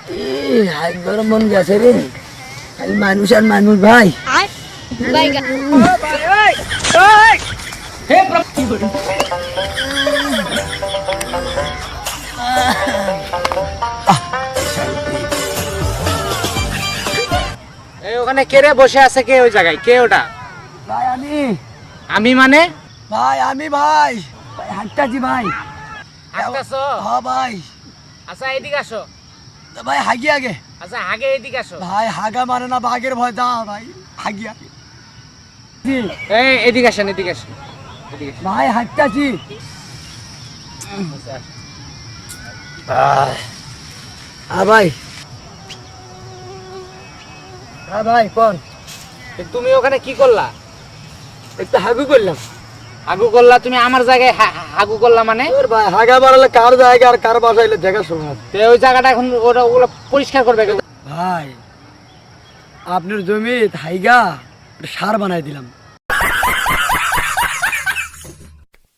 High গরম মন গেছে রে, খালি মানুষ আর মানুষ ভাই। এই ওখানে কে রে বসে আছে? কে ওই জায়গায়? কে ওটা? ভাই আমি আমি মানে? ভাই আমি ভাই ভাই হাঁটতাছি ভাই। হাঁটতাছো? হ্যাঁ ভাই। আচ্ছা এদিকে আসো। ভাই হাগি আগে। আচ্ছা আগে এদিকে আসো। ভাই হাগা মানে না, বাঘের ভয় দা ভাই, হাগি আগে। এই এদিকে আসেন, এদিকে আসেন, এদিকে আসেন। ভাই হাঁটতাছি। ভাই হ্যাঁ ভাই কোন? তুমি ওখানে কি করলা? একটু হাগু করলাম। হাগু করলা? তুমি আমার জায়গায় হাগু করলা মানে? ওর ভাই হাগা মারালে কার জায়গা আর কার বাসাইলে দেখা শোনা। তো ওই জায়গাটা এখন ওটা ওগুলো পরিষ্কার করবে কে? ভাই আপনার জমি হাইগা সার বানাই দিলাম।